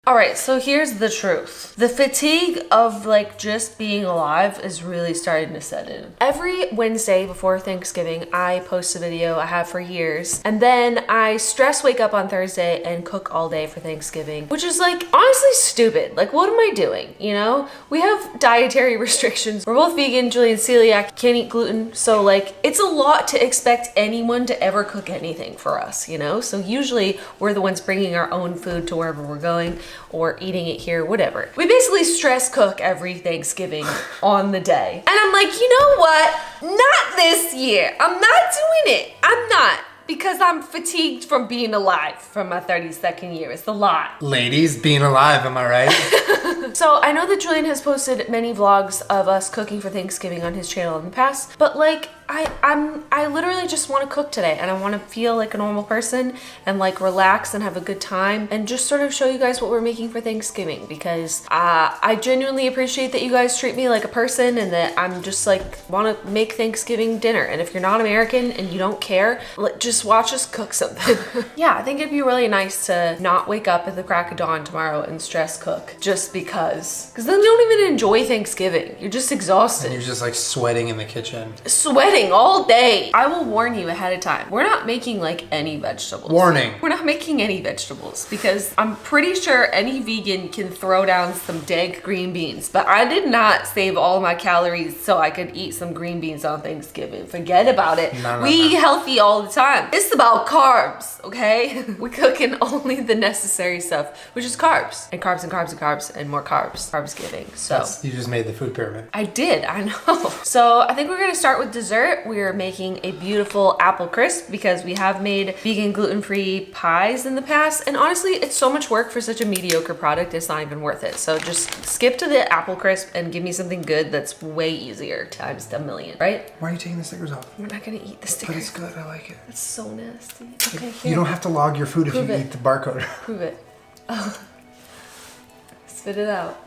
All right, so here's the truth. The fatigue of like just being alive is really starting to set in. Every Wednesday before Thanksgiving, I post a video. I have for years. And then I wake up on Thursday and cook all day for Thanksgiving, which is like honestly stupid. Like, what am I doing? You know, we have dietary restrictions. We're both vegan, Julian celiac, can't eat gluten. So like, it's a lot to expect anyone to ever cook anything for us, you know? So usually we're the ones bringing our own food to wherever we're going, or eating it here, whatever. We basically stress cook every Thanksgiving on the day. And I'm like, you know what? Not this year. I'm not doing it. I'm not. Because I'm fatigued from being alive from my 32nd year. It's a lot. Ladies, being alive, am I right? So I know that Julian has posted many vlogs of us cooking for Thanksgiving on his channel in the past, but like, I literally just want to cook today, and I want to feel like a normal person and like relax and have a good time and just sort of show you guys what we're making for Thanksgiving, because I genuinely appreciate that you guys treat me like a person and that I'm just like want to make Thanksgiving dinner. And if you're not American and you don't care, just watch us cook something. Yeah, I think it'd be really nice to not wake up at the crack of dawn tomorrow and stress cook just because then you don't even enjoy Thanksgiving. You're just exhausted. And you're just like sweating in the kitchen. Sweating all day. I will warn you ahead of time. We're not making like any vegetables. Warning. We're not making any vegetables because I'm pretty sure any vegan can throw down some dank green beans, but I did not save all my calories so I could eat some green beans on Thanksgiving. Forget about it. We eat healthy all the time. It's about carbs, okay? We're cooking only the necessary stuff, which is carbs and carbs and carbs and carbs and more carbs. Carbs giving. So you just made the food pyramid. I did, I know. So I think we're gonna start with dessert. We are making a beautiful apple crisp because we have made vegan gluten-free pies in the past, and honestly it's so much work for such a mediocre product, it's not even worth it. So just skip to the apple crisp and give me something good that's way easier times a million, right? Why are you taking the stickers off? We're not gonna eat the stickers. But it's good, I like it. It's so nasty. Okay, here. You don't have to log your food if you eat the barcode. Prove it. Oh. Spit it out.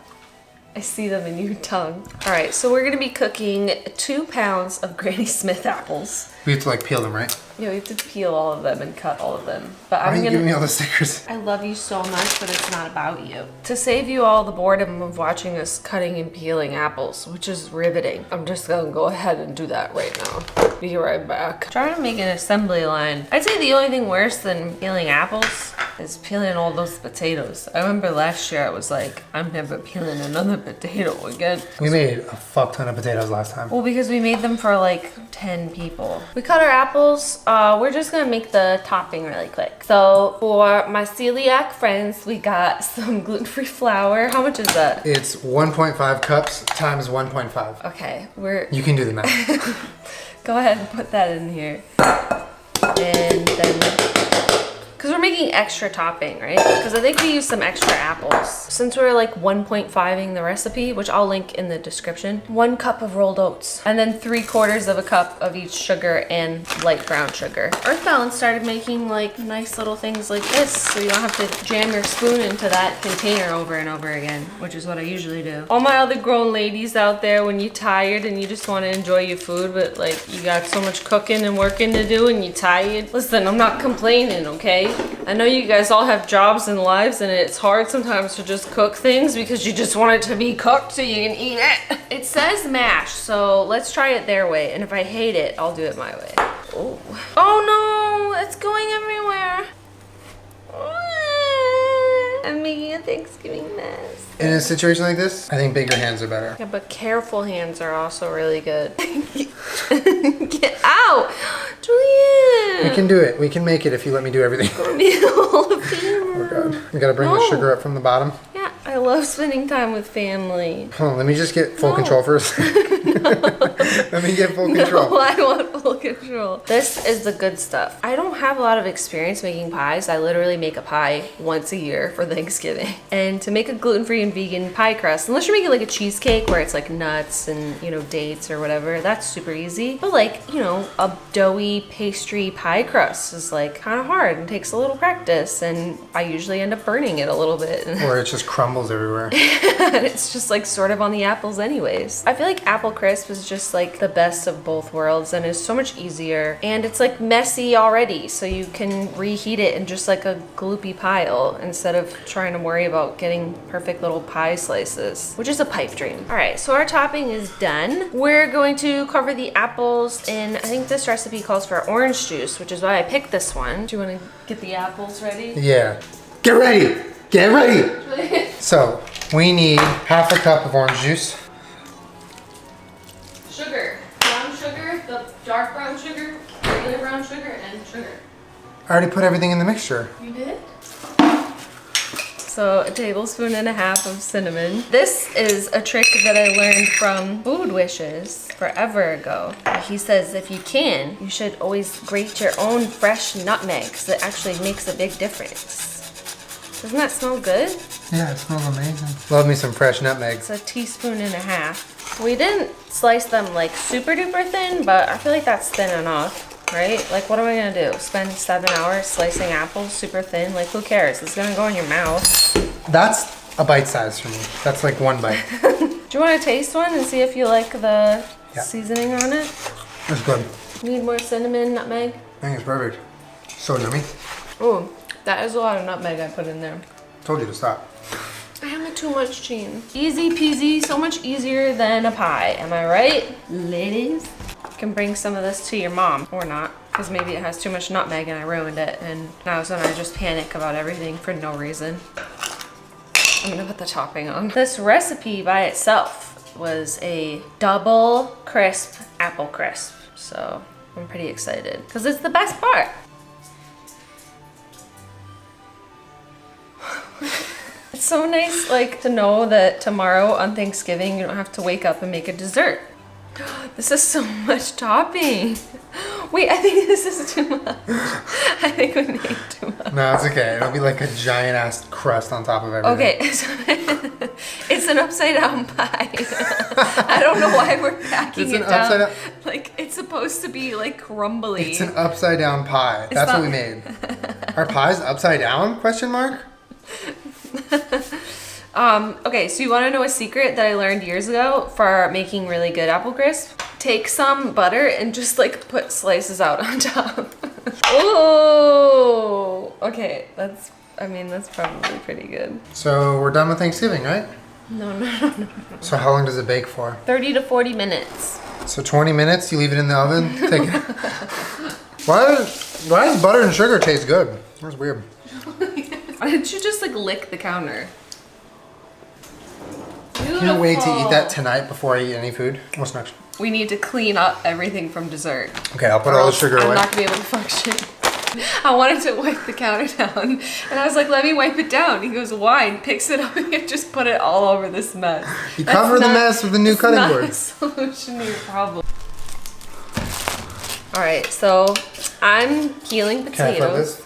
I see them in your tongue. All right, so we're gonna be cooking 2 pounds of Granny Smith apples. We have to like peel them, right? Yeah, we have to peel all of them and cut all of them. But Why are you giving me all the stickers? I love you so much, but it's not about you. To save you all the boredom of watching us cutting and peeling apples, which is riveting, I'm just gonna go ahead and do that right now. Be right back. Trying to make an assembly line. I'd say the only thing worse than peeling apples is peeling all those potatoes. I remember last year I was like, I'm never peeling another potato again. We made a fuck ton of potatoes last time. Well, because we made them for like 10 people. We cut our apples. We're just gonna make the topping really quick. So for my celiac friends, we got some gluten-free flour. How much is that? It's 1.5 cups times 1.5. Okay, You can do the math. Go ahead and put that in here. And then, because we're making extra topping, right? Because I think we used some extra apples. Since we're like 1.5ing the recipe, which I'll link in the description, 1 cup of rolled oats, and then 3/4 of a cup of each sugar and light brown sugar. Earth Balance started making like nice little things like this, so you don't have to jam your spoon into that container over and over again, which is what I usually do. All my other grown ladies out there, when you're tired and you just want to enjoy your food, but like you got so much cooking and working to do and you're tired, listen, I'm not complaining, okay? I know you guys all have jobs and lives, and it's hard sometimes to just cook things because you just want it to be cooked so you can eat it. It says mash, so let's try it their way, and if I hate it, I'll do it my way. Oh, oh no, it's going everywhere. I'm making a Thanksgiving mess. In a situation like this, I think bigger hands are better. Yeah, but careful hands are also really good. Get out! Julian! We can do it. We can make it if you let me do everything. Oh god. We gotta bring the sugar up from the bottom. Yeah, I love spending time with family. Hold on, let me just get full control first. Let me get full control. No, I want full control. This is the good stuff. I don't have a lot of experience making pies. I literally make a pie once a year for Thanksgiving. And to make a gluten-free and vegan pie crust, unless you're making like a cheesecake where it's like nuts and, you know, dates or whatever, that's super easy. But like, you know, a doughy pastry pie crust is like kind of hard and takes a little practice, and I usually end up burning it a little bit. Or it just crumbles everywhere. And it's just like sort of on the apples anyways. I feel like apple crisp crisp is just like the best of both worlds and is so much easier. And it's like messy already, so you can reheat it in just like a gloopy pile instead of trying to worry about getting perfect little pie slices, which is a pipe dream. All right, so our topping is done. We're going to cover the apples in, I think this recipe calls for orange juice, which is why I picked this one. Do you want to get the apples ready? Yeah. Get ready! Get ready! So, we need half a cup of orange juice. Sugar. Brown sugar, the dark brown sugar, regular brown sugar, and sugar. I already put everything in the mixture. You did? So 1.5 tablespoons of cinnamon. This is a trick that I learned from Food Wishes forever ago. He says if you can, you should always grate your own fresh nutmeg because it actually makes a big difference. Doesn't that smell good? Yeah, it smells amazing. Love me some fresh nutmegs. It's 1.5 teaspoons. We didn't slice them like super duper thin, but I feel like that's thin enough. Right? Like, what am I gonna do? Spend 7 hours slicing apples super thin? Like, who cares? It's gonna go in your mouth. That's a bite size for me. That's like one bite. Do you want to taste one and see if you like the seasoning on it? That's good. Need more cinnamon, nutmeg? I think it's perfect. So yummy. Oh, that is a lot of nutmeg I put in there. Told you to stop. I have too much cheese. Easy peasy, so much easier than a pie. Am I right, ladies? You can bring some of this to your mom, or not, because maybe it has too much nutmeg and I ruined it, and now so I just panic about everything for no reason. I'm gonna put the topping on. This recipe by itself was a double crisp apple crisp, so I'm pretty excited, because it's the best part. It's so nice, like, to know that tomorrow on Thanksgiving you don't have to wake up and make a dessert. This is so much topping. Wait, I think this is too much. I think we made too much. No, it's okay. It'll be like a giant ass crust on top of everything. Okay, so it's an upside down pie. I don't know why we're packing it down. Like, it's supposed to be like crumbly. It's an upside down pie. That's what we made. Our pie's upside down? Question mark? Okay, so you want to know a secret that I learned years ago for making really good apple crisp? Take some butter and just like put slices out on top. Oh, okay, that's probably pretty good. So we're done with Thanksgiving, right? No. So how long does it bake for? 30 to 40 minutes. So 20 minutes, you leave it in the oven? Take it. Why does butter and sugar taste good? That's weird. Why didn't you just like lick the counter? Beautiful. Can't wait to eat that tonight before I eat any food. What's next? We need to clean up everything from dessert. Okay, I'll put all the sugar away. I'm not gonna be able to function. I wanted to wipe the counter down, and I was like, let me wipe it down. He goes, why? And picks it up and just put it all over this mess. You cover the mess with the new cutting board. That's not a solution to your problem. All right, so I'm peeling potatoes.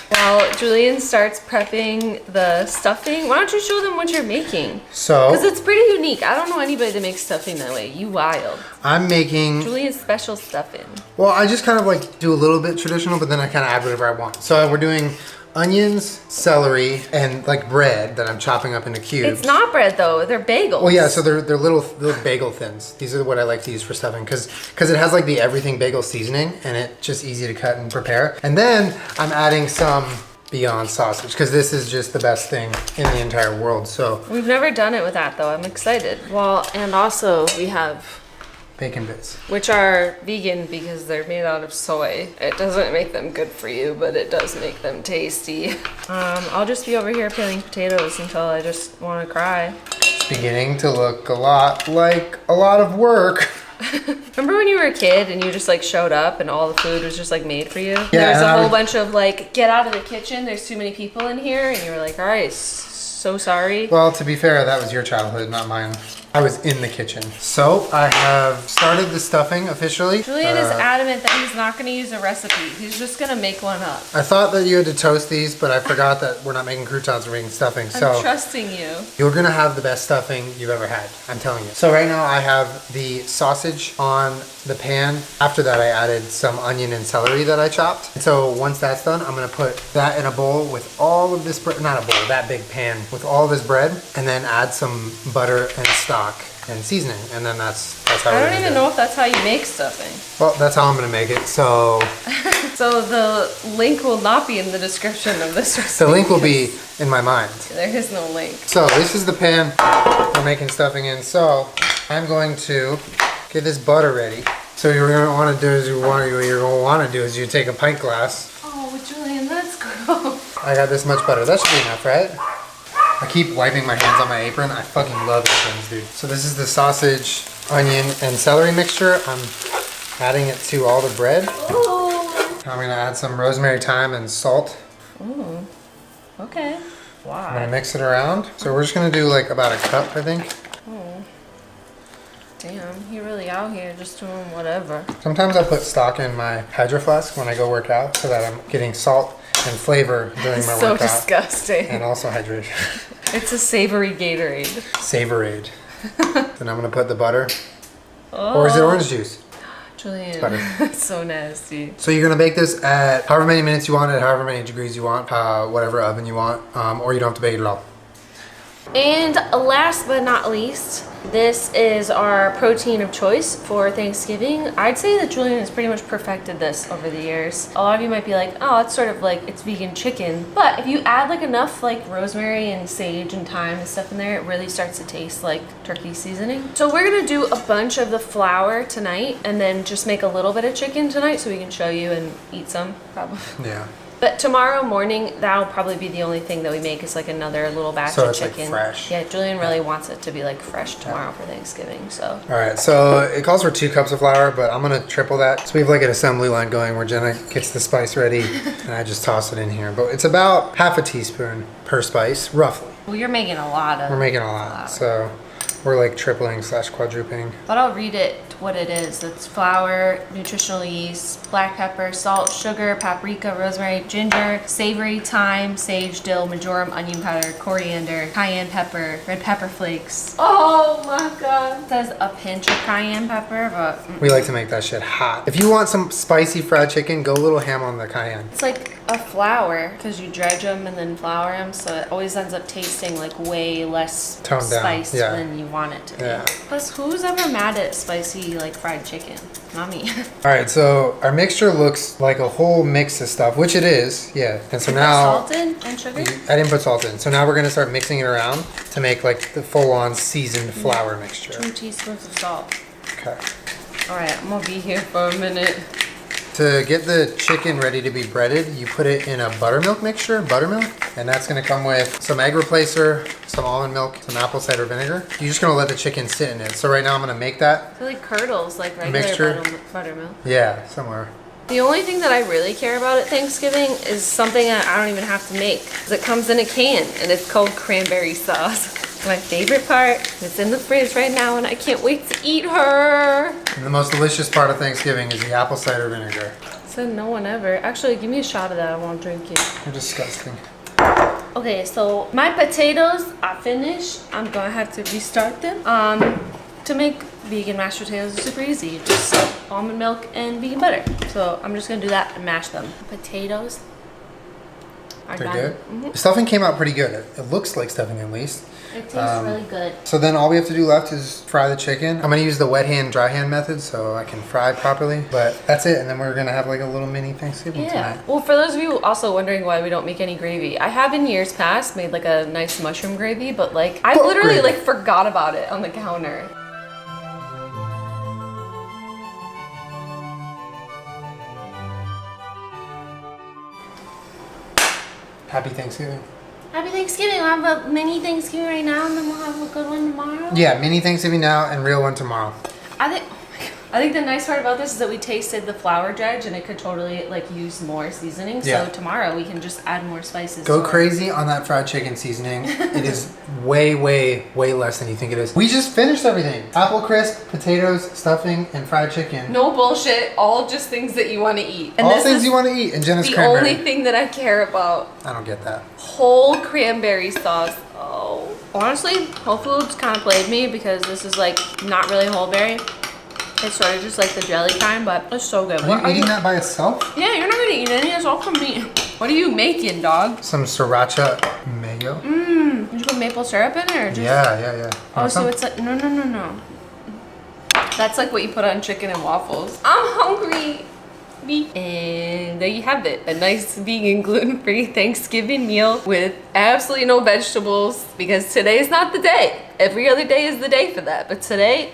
While Julian starts prepping the stuffing, why don't you show them what you're making? So, because it's pretty unique. I don't know anybody that makes stuffing that way. You wild. I'm making Julian's special stuffing. Well, I just kind of like do a little bit traditional, but then I kind of add whatever I want. So we're doing onions, celery, and like bread that I'm chopping up into cubes. It's not bread though, they're bagels. Well, yeah, so they're little bagel thins. These are what I like to use for stuffing because it has like the everything bagel seasoning and it's just easy to cut and prepare. And then I'm adding some Beyond sausage because this is just the best thing in the entire world. So we've never done it with that though. I'm excited. Well, and also we have bacon bits, which are vegan because they're made out of soy. It doesn't make them good for you, but it does make them tasty. I'll just be over here peeling potatoes until I just want to cry. It's beginning to look a lot like a lot of work. Remember when you were a kid and you just like showed up and all the food was just like made for you? Yeah, There was a whole bunch of like, get out of the kitchen, there's too many people in here, and you were like, all right, so sorry. Well, to be fair, that was your childhood, not mine. I was in the kitchen. So I have started the stuffing officially. Julian is adamant that he's not going to use a recipe. He's just going to make one up. I thought that you had to toast these, but I forgot that we're not making croutons, we're making stuffing. I'm trusting you. You're gonna have the best stuffing you've ever had, I'm telling you. So right now I have the sausage on the pan. After that I added some onion and celery that I chopped. And so once that's done, I'm gonna put that in a bowl with all of this bread, not a bowl, that big pan with all of this bread, and then add some butter and stock. and seasoning, and then that's how I we're don't gonna even do it. know if that's how you make stuffing. Well, that's how I'm gonna make it. So So the link will not be in the description of this recipe. the link will be in my mind. There is no link. So this is the pan we're making stuffing in. So I'm going to get this butter ready. So you're gonna want to do is you take a pint glass. Oh, Julian, that's gross. I got this much butter. That should be enough, right? I keep wiping my hands on my apron. I fucking love these things, dude. So this is the sausage, onion, and celery mixture. I'm adding it to all the bread. Ooh. I'm gonna add some rosemary, thyme, and salt. Ooh. Okay. I'm gonna Why? mix it around. So we're just gonna do like about a cup, I think. Oh. Damn, you're really out here just doing whatever. Sometimes I put stock in my hydro flask when I go work out so that I'm getting salt and flavor during my So workout. disgusting. And also hydration. It's a savory Gatorade. Savorade. Then I'm gonna put the butter. Oh. Or is it orange juice? Julian, Butter. that's so nasty. So you're gonna bake this at however many minutes you want, at however many degrees you want, whatever oven you want, or you don't have to bake it at all. And last but not least, this is our protein of choice for Thanksgiving. I'd say that Julian has pretty much perfected this over the years. A lot of you might be like, oh, it's sort of like, it's vegan chicken. But if you add like enough like rosemary and sage and thyme and stuff in there, it really starts to taste like turkey seasoning. So we're gonna do a bunch of the flour tonight and then just make a little bit of chicken tonight so we can show you and eat some, probably. Yeah. But tomorrow morning, that'll probably be the only thing that we make is like another little batch So of it's, like, chicken. fresh. Yeah, Julian really wants it to be like fresh tomorrow for Thanksgiving, so. All right, so it calls for 2 cups of flour, but I'm gonna triple that. So we have like an assembly line going where Jenna gets the spice ready and I just toss it in here. But it's about half a teaspoon per spice, roughly. Well, you're making a lot of. We're making a lot, so we're like tripling / quadrupling. But I'll read it what it is. It's flour, nutritional yeast, black pepper, salt, sugar, paprika, rosemary, ginger, savory, thyme, sage, dill, marjoram, onion powder, coriander, cayenne pepper, red pepper flakes. Oh my god. It says a pinch of cayenne pepper, but We like to make that shit hot. If you want some spicy fried chicken, go a little ham on the cayenne. it's like a flour because you dredge them and then flour them, so it always ends up tasting like way less Toned down, spiced yeah. than you want it to be. Yeah. Plus, who's ever mad at spicy like fried chicken? Not me. All right, so our mixture looks like a whole mix of stuff, which it is, yeah. And so now, Salted and sugar? I didn't put salt in. So now we're gonna start mixing it around to make like the full-on seasoned flour mixture. 2 teaspoons of salt. Okay. All right, I'm gonna be here for a minute. To get the chicken ready to be breaded, you put it in a buttermilk mixture, and that's gonna come with some egg replacer, some almond milk, some apple cider vinegar. You're just gonna let the chicken sit in it. So right now I'm gonna make that. So like curdles, like regular Mixture. buttermilk. Yeah, somewhere. The only thing that I really care about at Thanksgiving is something that I don't even have to make. 'Cause it comes in a can, and it's called cranberry sauce. My favorite part. It's in the fridge right now, and I can't wait to eat her. And the most delicious part of Thanksgiving is the apple cider vinegar. Said no one ever. Actually, give me a shot of that. I won't drink it. You're disgusting. Okay, so my potatoes are finished. I'm gonna have to restart them. To make vegan mashed potatoes is super easy. You just almond milk and vegan butter. So I'm just gonna do that and mash them. Potatoes are They're done. good? The stuffing came out pretty good. It looks like stuffing at least. It tastes really good. So then all we have to do left is fry the chicken. I'm gonna use the wet hand, dry hand method so I can fry properly. But that's it, and then we're gonna have like a little mini Thanksgiving Yeah. tonight. Well, for those of you also wondering why we don't make any gravy, I have in years past made like a nice mushroom gravy, but like I What literally gravy? like forgot about it on the counter. Happy Thanksgiving. Happy Thanksgiving. We'll have a mini Thanksgiving right now, and then we'll have a good one tomorrow. Yeah, mini Thanksgiving now and real one tomorrow. I think the nice part about this is that we tasted the flour dredge, and it could totally like use more seasoning. Yeah. So tomorrow we can just add more spices. Go to it. crazy on that fried chicken seasoning. It is way, way, way less than you think it is. We just finished everything. Apple crisp, potatoes, stuffing, and fried chicken. No bullshit. All just things that you want to eat. And All this things is you want to eat. And Jenna's the cranberry. only thing that I care about. I don't get that. Whole cranberry sauce. Oh. Honestly, Whole Foods kind of played me because this is like not really whole berry. It's sort of just like the jelly kind, but it's so good. Are you eating that by itself? Yeah, you're not gonna eat any. It's all from me. What are you making, dog? Some sriracha mayo. Did you put maple syrup in it or just? Yeah. Oh, Want so some? it's like, no. That's like what you put on chicken and waffles. I'm hungry. And there you have it. A nice vegan gluten-free Thanksgiving meal with absolutely no vegetables because today's not the day. Every other day is the day for that. But today,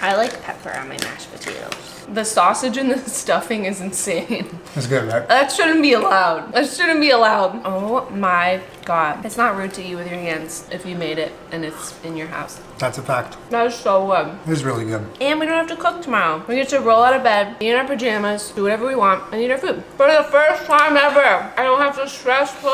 I like pepper on my mashed potatoes. The sausage and the stuffing is insane. It's good, right? That shouldn't be allowed. That shouldn't be allowed. Oh my God. It's not rude to eat with your hands if you made it and it's in your house. That's a fact. That is so good. It's really good. And we don't have to cook tomorrow. We get to roll out of bed, be in our pajamas, do whatever we want, and eat our food. For the first time ever, I don't have to stress cook.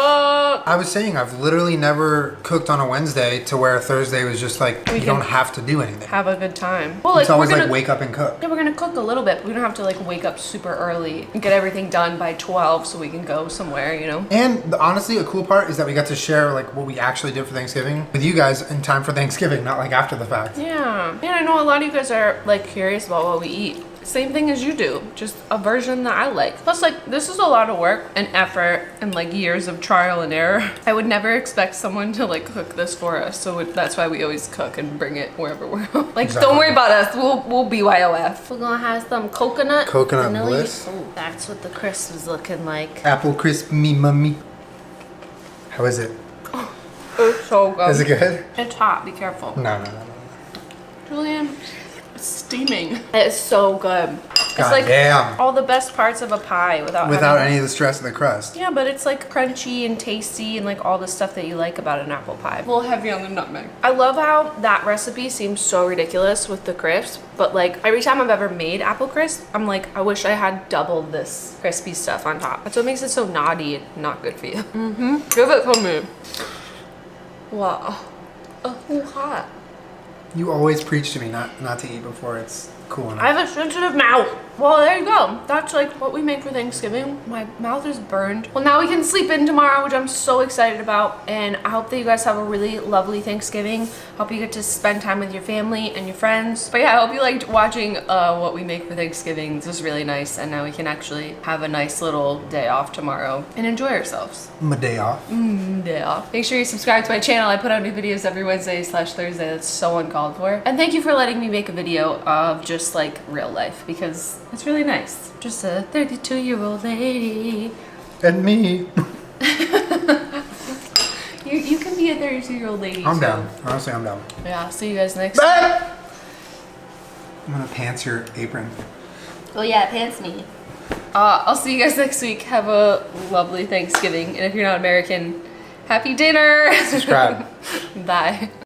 I was saying, I've literally never cooked on a Wednesday to where Thursday was just like, you don't have to do anything. Have a good time. Well, like, It's always we're gonna, like wake up and cook. Yeah, we're gonna cook a little bit, but we don't have to like wake up super early and get everything done by 12 so we can go somewhere, you know? And honestly, a cool part is that we got to share like what we actually did for Thanksgiving with you guys in time for Thanksgiving, not like after the fact. Yeah. And I know a lot of you guys are like curious about what we eat. Same thing as you do, just a version that I like. Plus, like, this is a lot of work and effort and like years of trial and error. I would never expect someone to like cook this for us, so that's why we always cook and bring it wherever we're like. Exactly. Don't worry about us. We'll BYOF. We're gonna have some coconut vanilla. Bliss. Oh, that's what the crisp is looking like. Apple crisp me mummy. How is it? It's so good. Is it good? It's hot. Be careful. No. Julian, it's steaming. It's so good. It's God like damn. all the best parts of a pie without having, any of the stress of the crust. Yeah, but it's like crunchy and tasty and like all the stuff that you like about an apple pie. A little heavy on the nutmeg. I love how that recipe seems so ridiculous with the crisp, but like every time I've ever made apple crisp, I'm like, I wish I had double this crispy stuff on top. That's what makes it so naughty and not good for you. Give it to me. Wow. Oh, hot. You always preach to me not to eat before it's cool enough. I have a sensitive mouth. Well, there you go. That's like what we make for Thanksgiving. My mouth is burned. Well, now we can sleep in tomorrow, which I'm so excited about. And I hope that you guys have a really lovely Thanksgiving. Hope you get to spend time with your family and your friends. But yeah, I hope you liked watching what we make for Thanksgiving. This was really nice. And now we can actually have a nice little day off tomorrow and enjoy ourselves. My day off. Day off. Make sure you subscribe to my channel. I put out new videos every Wednesday/Thursday. That's so uncalled for. And thank you for letting me make a video of just like real life because it's really nice. Just a 32-year-old lady. And me. You can be a 32-year-old lady. I'm too. down. Honestly, I'm down. Yeah, see you guys next I'm gonna pants your apron. Oh yeah, pants me. I'll see you guys next week. Have a lovely Thanksgiving. And if you're not American, happy dinner. Subscribe. Bye.